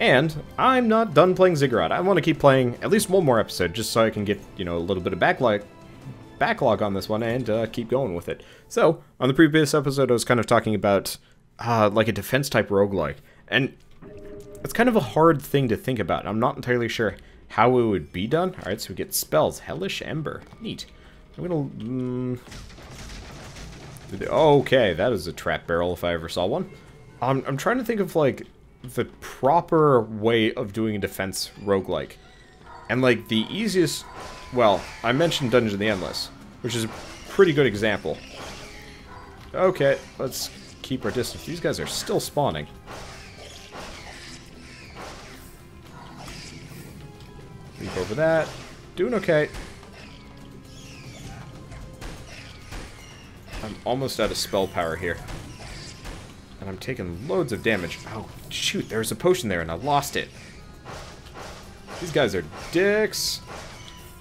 And I'm not done playing Ziggurat. I want to keep playing at least one more episode, just so I can get, you know, a little bit of backlog on this one and keep going with it. So, on the previous episode, I was kind of talking about, like a defense-type roguelike. And it's kind of a hard thing to think about. I'm not entirely sure how it would be done. Alright, so we get spells. Hellish Ember. Neat. I'm gonna... okay, that is a trap barrel if I ever saw one. I'm trying to think of, like, the proper way of doing a defense roguelike. And, like, the easiest... Well, I mentioned Dungeon of the Endless, which is a pretty good example. Okay, let's keep our distance. These guys are still spawning. Leap over that. Doing okay. I'm almost out of spell power here. And I'm taking loads of damage. Oh, shoot, there's a potion there and I lost it. These guys are dicks.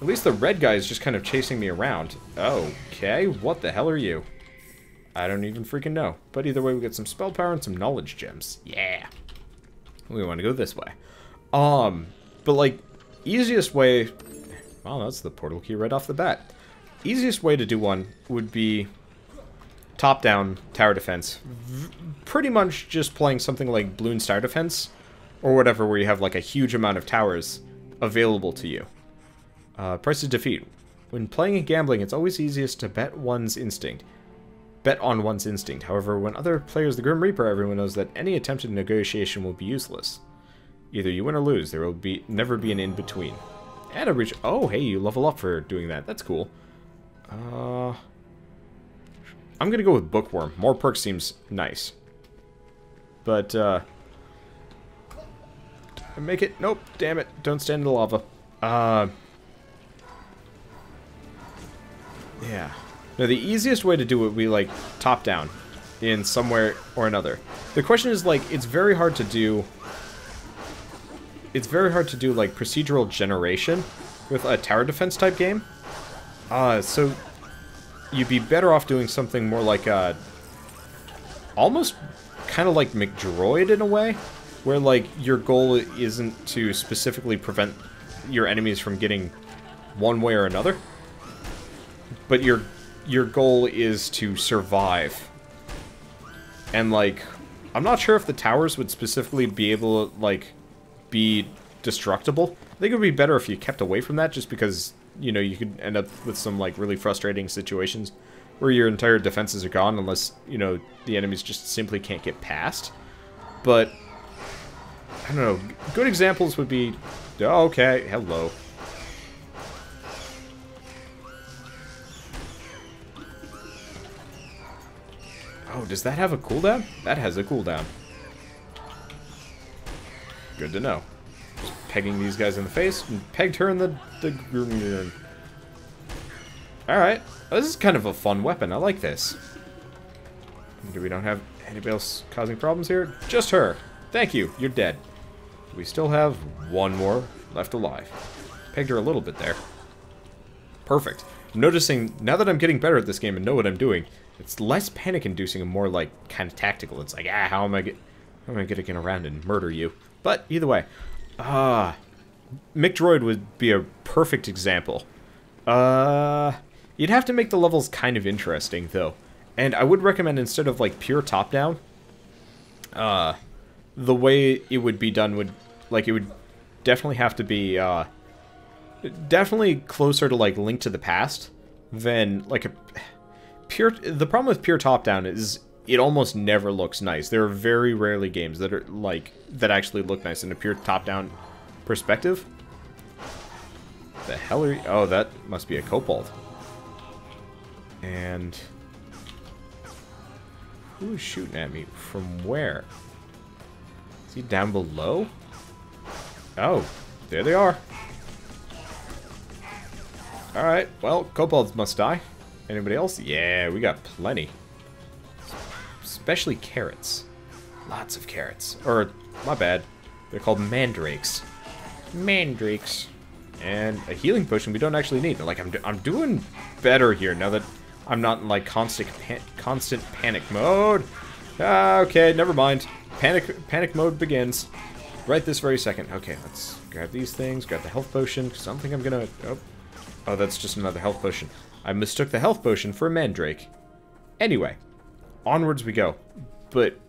At least the red guy is just kind of chasing me around. Okay, what the hell are you? I don't even freaking know. But either way, we get some spell power and some knowledge gems. Yeah. We want to go this way. But like, easiest way... Well, that's the portal key right off the bat. Easiest way to do one would be top-down tower defense. Pretty much just playing something like Bloons Tower Defense, or whatever, where you have like a huge amount of towers available to you. Price of defeat. When playing and gambling, it's always easiest to bet on one's instinct. However, when other players the Grim Reaper, everyone knows that any attempted negotiation will be useless. Either you win or lose. There will never be an in-between. And a reach. Oh, hey, you level up for doing that. That's cool. I'm gonna go with Bookworm. More perks seems nice. But, make it... Nope, damn it. Don't stand in the lava. Yeah. No, the easiest way to do it would be, like, top-down. In somewhere or another. The question is, like, it's very hard to do... It's very hard to do, like, procedural generation with a tower defense type game. So... You'd be better off doing something more like, almost kind of like McDroid in a way, where, like, your goal isn't to specifically prevent your enemies from getting one way or another, but your goal is to survive. And, like, I'm not sure if the towers would specifically be able to, like, be destructible. I think it would be better if you kept away from that, just because... You know, you could end up with some, like, really frustrating situations where your entire defenses are gone unless, you know, the enemies just simply can't get past. But, I don't know, good examples would be... Oh, okay, hello. Oh, does that have a cooldown? That has a cooldown. Good to know. Pegging these guys in the face, and pegged her in the Alright, this is kind of a fun weapon, I like this. We don't have anybody else causing problems here? Just her. Thank you, you're dead. We still have one more left alive. Pegged her a little bit there. Perfect. I'm noticing, now that I'm getting better at this game and know what I'm doing, it's less panic-inducing and more like, kind of tactical. It's like, how am I getting around and murder you? But, either way. McDroid would be a perfect example. You'd have to make the levels kind of interesting, though. And I would recommend, instead of, like, pure top-down, the way it would be done would, like, it would definitely have to be, definitely closer to, like, Link to the Past than, like, the problem with pure top-down is it almost never looks nice. There are very rarely games that are, like, that actually look nice in a pure top-down perspective. The hell are you? Oh, that must be a kobold. And who is shooting at me? From where? Is he down below? Oh, there they are. Alright, well, kobolds must die. Anybody else? Yeah, we got plenty. Especially carrots. Lots of carrots. Or, my bad. They're called mandrakes. Mandrakes. And a healing potion we don't actually need. Like, I'm doing better here now that I'm not in, like, constant panic mode. Okay, never mind. Panic mode begins. Right this very second. Okay, let's grab these things, grab the health potion, because I don't think I'm gonna... Oh, that's just another health potion. I mistook the health potion for a mandrake. Anyway, onwards we go. But...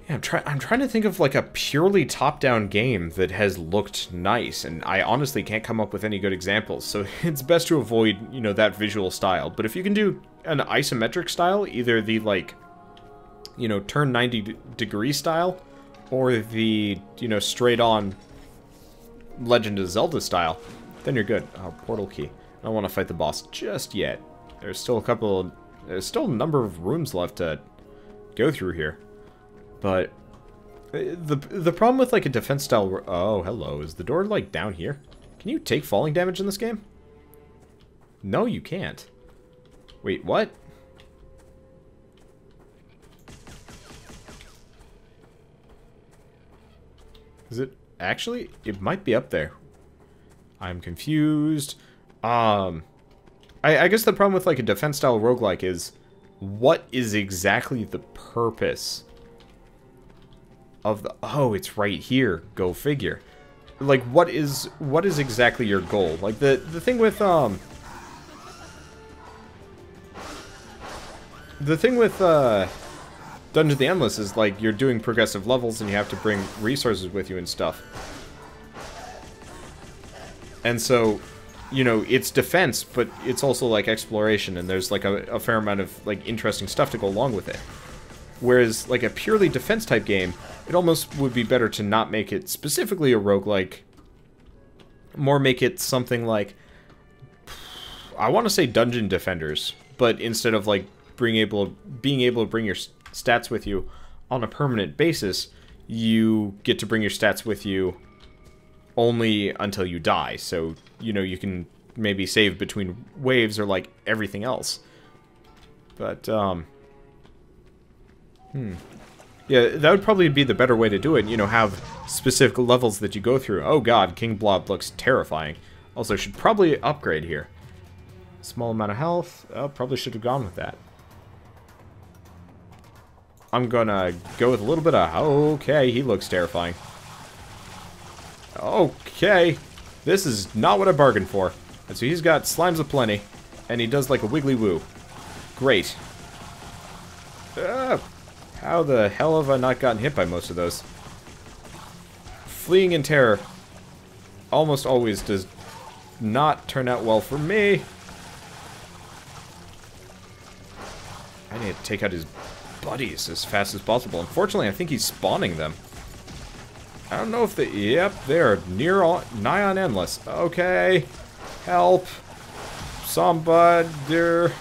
yeah, I'm trying to think of, like, a purely top-down game that has looked nice, and I honestly can't come up with any good examples, so it's best to avoid, you know, that visual style. But if you can do an isometric style, either the, like, you know, turn 90 degree style, or the, you know, straight-on Legend of Zelda style, then you're good. Oh, portal key. I don't want to fight the boss just yet. There's still a number of rooms left to go through here. But the problem with, like, a defense style... oh, hello. Is the door, like, down here? Can you take falling damage in this game? No, you can't. Wait, what? Is it... actually? It might be up there. I'm confused. I guess the problem with, like, a defense style roguelike is... what is exactly the purpose of the... oh, it's right here. Go figure. Like, what is exactly your goal? Like, the thing with, the thing with, Dungeon of the Endless is, like, you're doing progressive levels and you have to bring resources with you and stuff. And so, you know, it's defense, but it's also, like, exploration, and there's, like, a fair amount of, like, interesting stuff to go along with it. Whereas, like, a purely defense-type game, it almost would be better to not make it specifically a roguelike. More make it something like... I want to say Dungeon Defenders, but instead of, like, being able to bring your stats with you on a permanent basis, you get to bring your stats with you only until you die. So, you know, you can maybe save between waves or, like, everything else. But, yeah, that would probably be the better way to do it. You know, have specific levels that you go through. Oh god, King Blob looks terrifying. Also, should probably upgrade here. Small amount of health. Oh, probably should have gone with that. I'm gonna go with a little bit of... okay, he looks terrifying. Okay. This is not what I bargained for. And so he's got slimes aplenty, and he does like a wiggly woo. Great. How the hell have I not gotten hit by most of those? Fleeing in terror almost always does not turn out well for me. I need to take out his buddies as fast as possible. Unfortunately, I think he's spawning them. I don't know if they... yep, they're nigh on endless. Okay. Help. Somebody.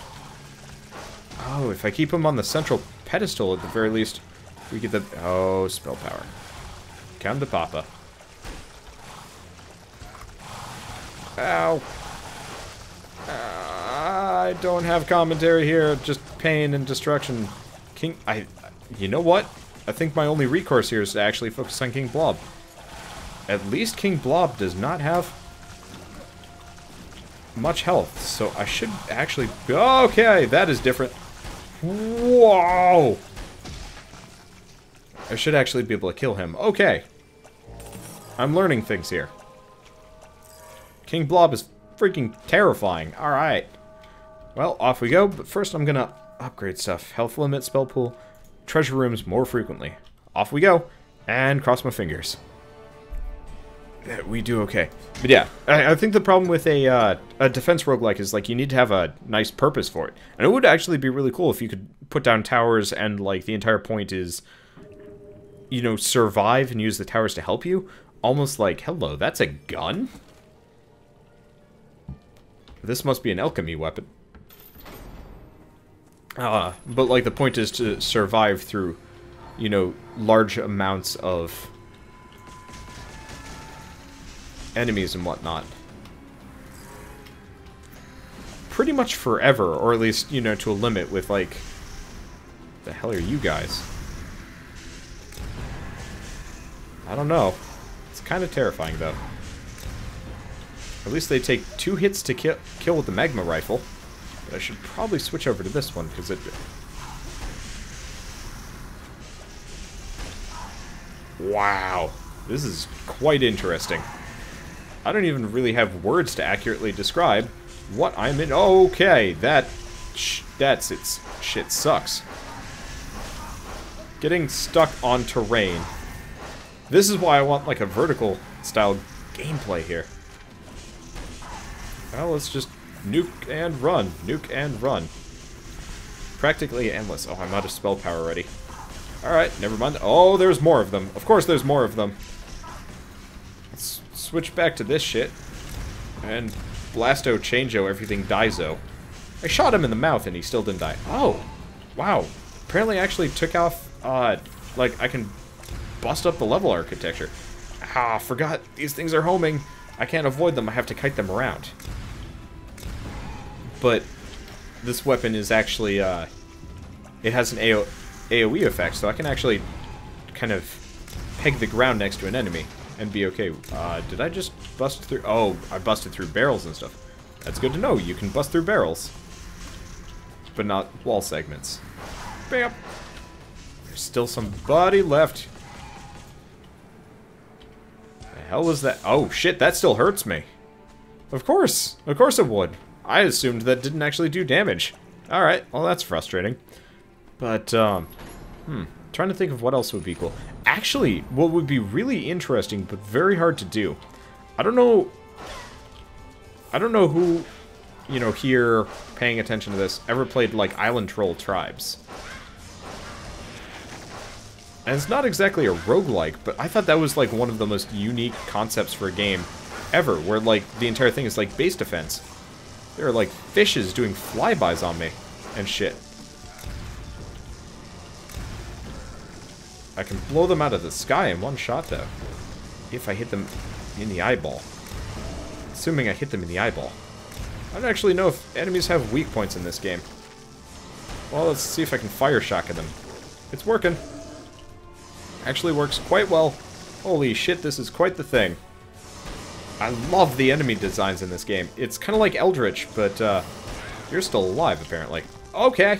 Oh, if I keep him on the central pedestal at the very least, we get the... oh, spell power. Count the papa. Ow. I don't have commentary here, just pain and destruction. You know what? I think my only recourse here is to actually focus on King Blob. At least King Blob does not have much health, so I should actually... okay, that is different. Whoa! I should actually be able to kill him. Okay. I'm learning things here. King Blob is freaking terrifying. Alright. Well, off we go, but first I'm gonna upgrade stuff. Health limit, spell pool, treasure rooms more frequently. Off we go, and cross my fingers. We do okay. But yeah, I think the problem with a defense roguelike is, like, you need to have a nice purpose for it. And it would actually be really cool if you could put down towers and, like, the entire point is, you know, survive and use the towers to help you. Almost like, hello, that's a gun? This must be an alchemy weapon. But, like, the point is to survive through, you know, large amounts of enemies and whatnot. Pretty much forever, or at least, you know, to a limit with, like... the hell are you guys? I don't know. It's kind of terrifying, though. At least they take 2 hits to kill with the magma rifle. But I should probably switch over to this one, because it... Wow. This is quite interesting. I don't even really have words to accurately describe what I'm in. Okay, that's its shit sucks. Getting stuck on terrain. This is why I want like a vertical style gameplay here. Well, let's just nuke and run. Nuke and run. Practically endless. Oh, I'm out of spell power already. Alright, never mind. Oh, there's more of them. Of course there's more of them. Let's switch back to this shit. And blasto, changeo, everything diezo. I shot him in the mouth and he still didn't die. Oh, wow. Apparently I actually took off, like, I can bust up the level architecture. Ah, forgot. These things are homing. I can't avoid them. I have to kite them around. But this weapon is actually, it has an AoE effect, so I can actually kind of peg the ground next to an enemy and be okay. Did I just bust through? Oh, I busted through barrels and stuff. That's good to know. You can bust through barrels, but not wall segments. Bam! There's still somebody left. The hell was that? Oh, shit, that still hurts me. Of course it would. I assumed that didn't actually do damage. Alright, well that's frustrating. But, trying to think of what else would be cool. Actually, what would be really interesting, but very hard to do. I don't know who, you know, here, paying attention to this, ever played, like, Island Troll Tribes. And it's not exactly a roguelike, but I thought that was, like, one of the most unique concepts for a game ever, where, like, the entire thing is, like, base defense. There are, like, fishes doing flybys on me and shit. I can blow them out of the sky in one shot, though. If I hit them in the eyeball. Assuming I hit them in the eyeball. I don't actually know if enemies have weak points in this game. Well, let's see if I can fire shock at them. It's working. Actually works quite well. Holy shit, this is quite the thing. I love the enemy designs in this game. It's kind of like Eldritch, but you're still alive, apparently. Okay.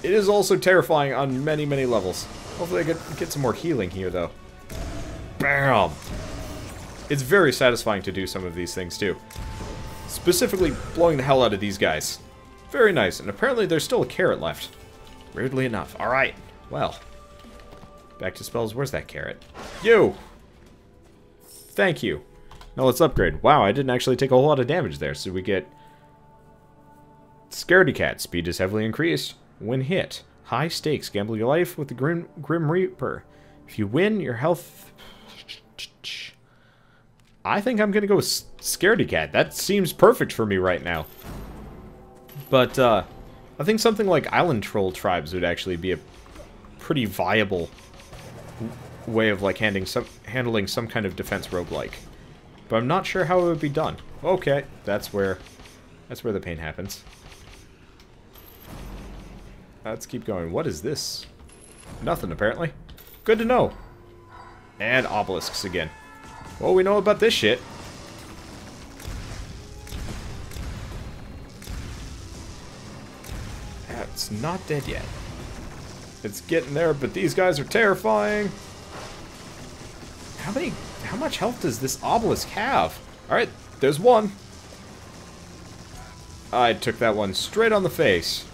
It is also terrifying on many, many levels. Hopefully I get some more healing here, though. Bam! It's very satisfying to do some of these things, too. Specifically, blowing the hell out of these guys. Very nice, and apparently there's still a carrot left. Weirdly enough. Alright, well. Back to spells. Where's that carrot? You! Thank you. Now let's upgrade. Wow, I didn't actually take a whole lot of damage there, so we get... Scaredy Cat. Speed is heavily increased when hit. High stakes. Gamble your life with the Grim Reaper. If you win, your health... I think I'm gonna go with Scaredy Cat. That seems perfect for me right now. But, I think something like Island Troll Tribes would actually be a pretty viable way of, like, handling some kind of defense roguelike. But I'm not sure how it would be done. Okay, that's where the pain happens. Let's keep going. What is this? Nothing, apparently. Good to know. And obelisks again. Well, we know about this shit. It's not dead yet. It's getting there, but these guys are terrifying. How much health does this obelisk have? Alright, there's one. I took that one straight on the face.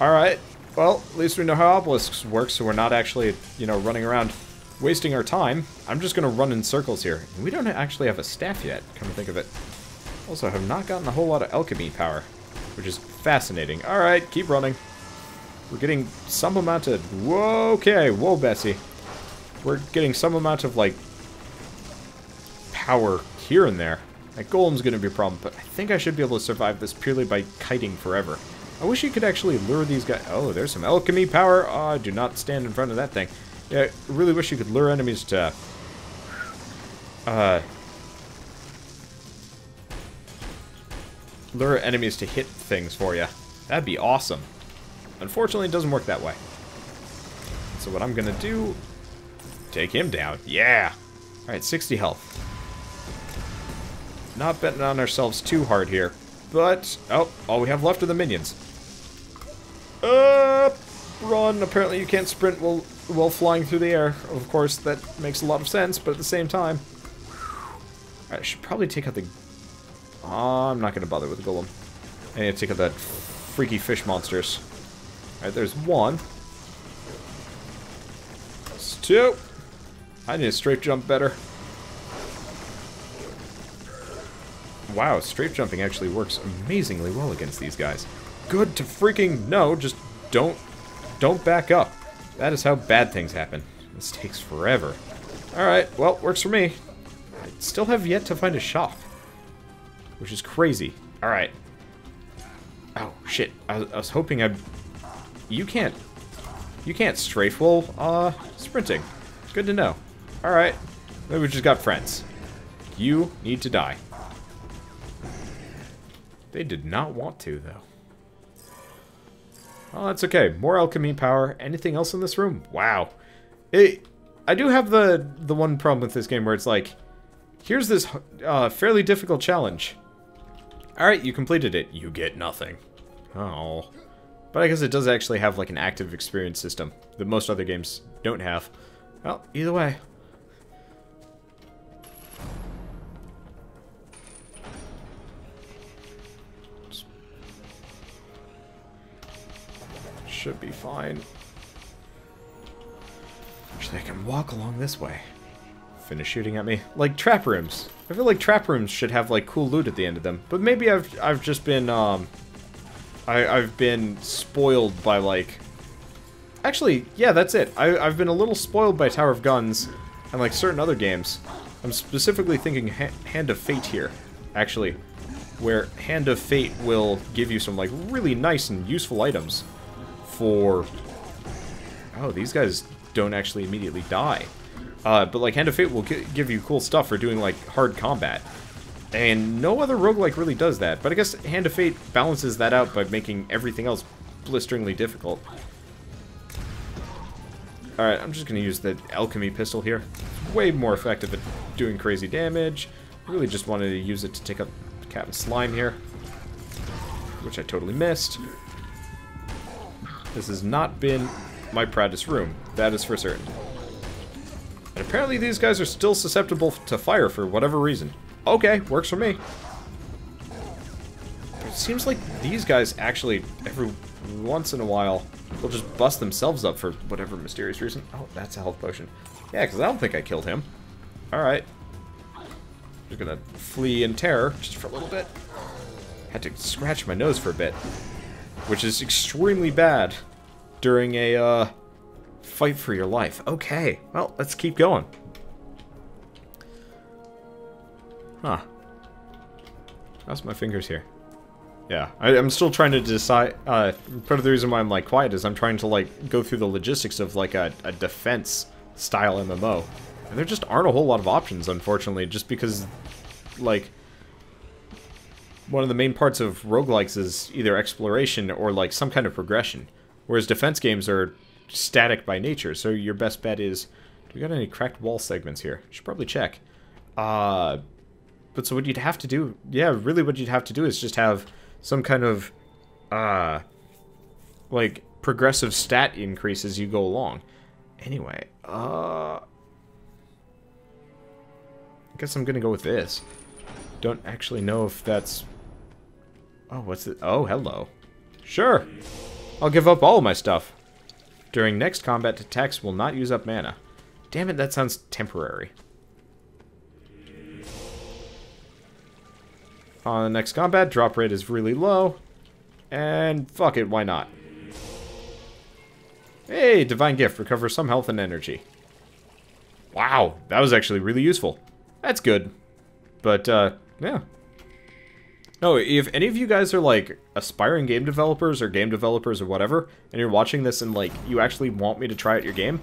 Alright, well, at least we know how obelisks work, so we're not actually, you know, running around wasting our time. I'm just gonna run in circles here. We don't actually have a staff yet, come to think of it. Also, have not gotten a whole lot of alchemy power, which is fascinating. Alright, keep running. We're getting some amount of... Whoa, okay, whoa, Bessie. We're getting some amount of, like, power here and there. That golem's gonna be a problem, but I think I should be able to survive this purely by kiting forever. I wish you could actually lure these guys... Oh, there's some alchemy power. Oh, do not stand in front of that thing. Yeah, I really wish you could lure enemies to... lure enemies to hit things for you. That'd be awesome. Unfortunately, it doesn't work that way. So what I'm gonna do... Take him down. Yeah! Alright, 60 health. Not betting on ourselves too hard here. But... Oh, all we have left are the minions. Run! Apparently you can't sprint while flying through the air. Of course, that makes a lot of sense, but at the same time... Alright, I should probably take out the... I'm not going to bother with the golem. I need to take out that freaky fish monsters. Alright, there's one. That's two. I need to strafe jump better. Wow, strafe jumping actually works amazingly well against these guys. Good to freaking know, just don't back up. That is how bad things happen. This takes forever. Alright, well, works for me. I still have yet to find a shop, which is crazy. Alright. Oh, shit. I was hoping I'd... You can't strafe while, sprinting. Good to know. Alright. Maybe we just got friends. You need to die. They did not want to, though. Oh, that's okay. More alchemy power. Anything else in this room? Wow. I do have the one problem with this game where it's like, here's this fairly difficult challenge. Alright, you completed it. You get nothing. Oh. But I guess it does actually have like an active experience system that most other games don't have. Well, either way. Should be fine. Actually, I can walk along this way. Finish shooting at me. Like trap rooms. I feel like trap rooms should have like cool loot at the end of them. But maybe I've just been I've been spoiled by like... Actually, yeah, that's it. I've been a little spoiled by Tower of Guns and like certain other games. I'm specifically thinking Hand of Fate here, actually, where Hand of Fate will give you some like really nice and useful items for... Oh, these guys don't actually immediately die. But like Hand of Fate will give you cool stuff for doing like hard combat. And no other roguelike really does that. But I guess Hand of Fate balances that out by making everything else blisteringly difficult. Alright, I'm just going to use the alchemy pistol here. Way more effective at doing crazy damage. Really just wanted to use it to take up Captain Slime here, which I totally missed. This has not been my proudest room. That is for certain. And apparently these guys are still susceptible to fire for whatever reason. Okay, works for me. But it seems like these guys actually, every once in a while, will just bust themselves up for whatever mysterious reason. Oh, that's a health potion. Yeah, because I don't think I killed him. Alright. Just gonna flee in terror, just for a little bit. Had to scratch my nose for a bit. Which is extremely bad during a, fight for your life. Okay, well, let's keep going. Huh. Cross my fingers here. Yeah, I'm still trying to decide, part of the reason why I'm, like, quiet is I'm trying to, like, go through the logistics of, like, a defense-style MMO. And there just aren't a whole lot of options, unfortunately, just because, like, one of the main parts of roguelikes is either exploration or, like, some kind of progression. Whereas defense games are static by nature, so your best bet is... Do we got any cracked wall segments here? Should probably check. But so what you'd have to do... Yeah, really what you'd have to do is just have some kind of, like, progressive stat increase as you go along. Anyway, I guess I'm gonna go with this. Don't actually know if that's... Oh, what's it? Oh, hello. Sure. I'll give up all of my stuff. During next combat, attacks will not use up mana. Damn it, that sounds temporary. On the next combat, drop rate is really low. And fuck it, why not? Hey, Divine Gift. Recover some health and energy. Wow, that was actually really useful. That's good. But, yeah. No, if any of you guys are, like, aspiring game developers or whatever, and you're watching this and, like, you actually want me to try out your game,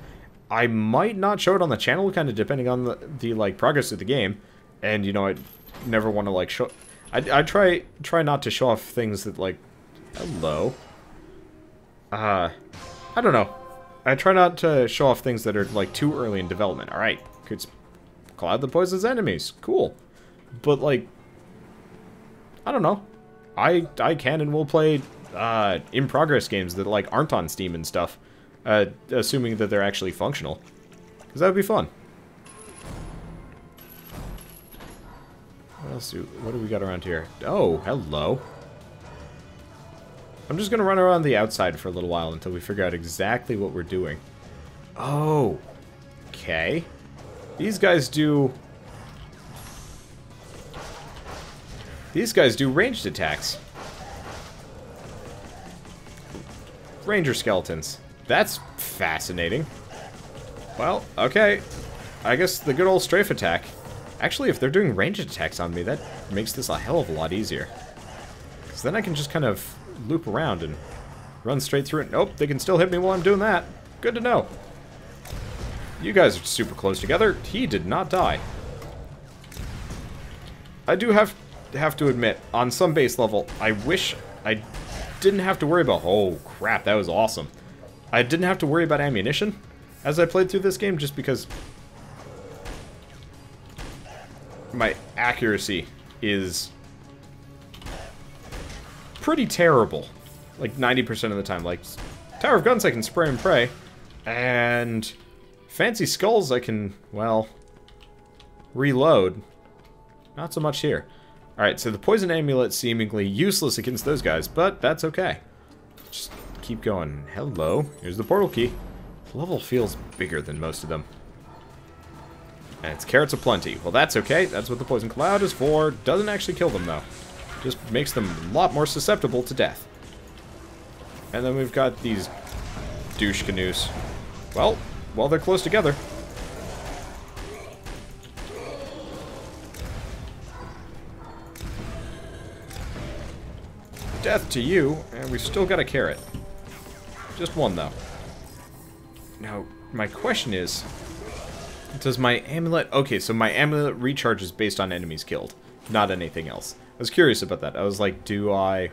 I might not show it on the channel, kind of depending on the like, progress of the game. And, you know, I'd never want to, like, show... I try not to show off things that, like... Hello. I don't know. I try not to show off things that are, like, too early in development. Alright. Cloud that poisons enemies. Cool. But, like... I don't know. I can and will play in-progress games that, like, aren't on Steam and stuff. Assuming that they're actually functional. Because that would be fun. What do we got around here? Oh, hello. I'm just going to run around the outside for a little while until we figure out exactly what we're doing. Oh. Okay. These guys do ranged attacks. Ranger skeletons. That's fascinating. Well, okay. I guess the good old strafe attack. Actually, if they're doing ranged attacks on me, that makes this a hell of a lot easier. Because then I can just kind of loop around and run straight through it. Nope, they can still hit me while I'm doing that. Good to know. You guys are super close together. He did not die. I do have to admit, on some base level, I wish I didn't have to worry about... Oh, crap, that was awesome. I didn't have to worry about ammunition as I played through this game, just because my accuracy is pretty terrible. Like, 90% of the time. Like, Tower of Guns I can spray and pray, and Fancy Skulls I can, well, reload. Not so much here. Alright, so the Poison Amulet's seemingly useless against those guys, but that's okay. Just keep going. Hello. Here's the portal key. The level feels bigger than most of them. And it's carrots aplenty. Well, that's okay. That's what the Poison Cloud is for. Doesn't actually kill them, though. Just makes them a lot more susceptible to death. And then we've got these douche canoes. Well, they're close together. Death to you, and we've still got a carrot. Just one, though. Now, my question is, does my amulet... Okay, so my amulet recharges based on enemies killed, not anything else. I was curious about that. I was like, do I...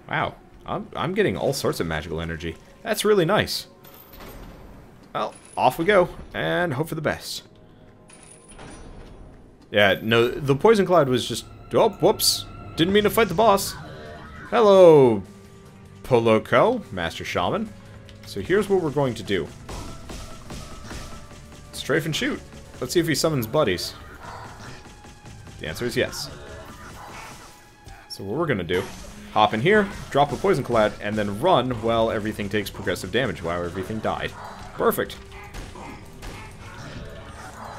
Wow, I'm getting all sorts of magical energy. That's really nice. Well, off we go, and hope for the best. Yeah, no, the Poison Cloud was just... Oh, whoops. Didn't mean to fight the boss. Hello, POLOKO, Master Shaman. So here's what we're going to do. Strafe and shoot. Let's see if he summons buddies. The answer is yes. So what we're going to do, hop in here, drop a Poison Cloud, and then run while everything takes progressive damage, while everything died. Perfect.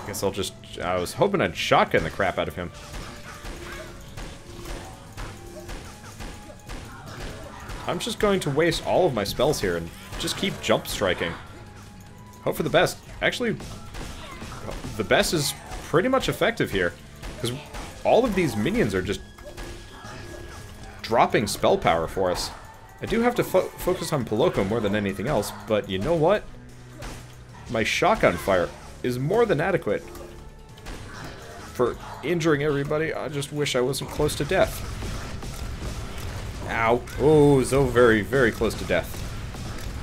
Guess I'll just... I was hoping I'd shotgun the crap out of him. I'm just going to waste all of my spells here and just keep jump striking. Hope for the best. Actually, the best is pretty much effective here, because all of these minions are just dropping spell power for us. I do have to focus on POLOKO more than anything else, but you know what? My shotgun fire is more than adequate for injuring everybody. I just wish I wasn't close to death. Ow. Oh, so very, very close to death.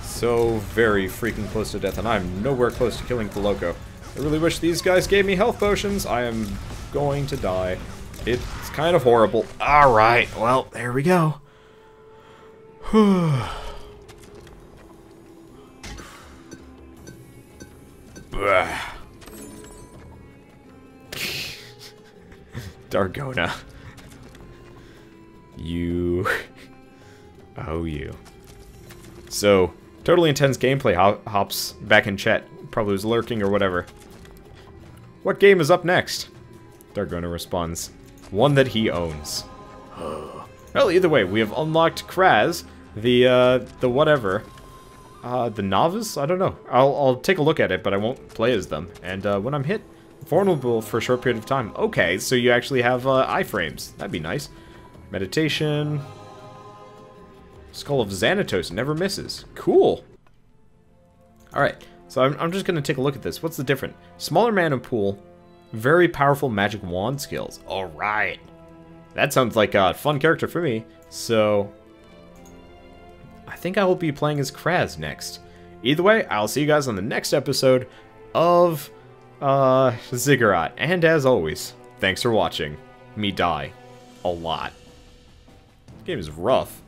So very freaking close to death, and I'm nowhere close to killing POLOKO. I really wish these guys gave me health potions. I am going to die. It's kind of horrible. Alright, well, there we go. Dargona. You... Oh, you. So, Totally Intense Gameplay hops back in chat. Probably was lurking or whatever. What game is up next? Dargona responds. One that he owns. Well, either way, we have unlocked Kraz, the whatever. The novice? I don't know. I'll take a look at it, but I won't play as them. And when I'm hit, vulnerable for a short period of time. Okay, so you actually have iframes. That'd be nice. Meditation. Skull of Xanatos never misses. Cool. Alright, so I'm just going to take a look at this. What's the difference? Smaller mana pool. Very powerful magic wand skills. Alright. That sounds like a fun character for me. So, I think I will be playing as Kraz next. Either way, I'll see you guys on the next episode of Ziggurat. And as always, thanks for watching me die a lot. This game is rough.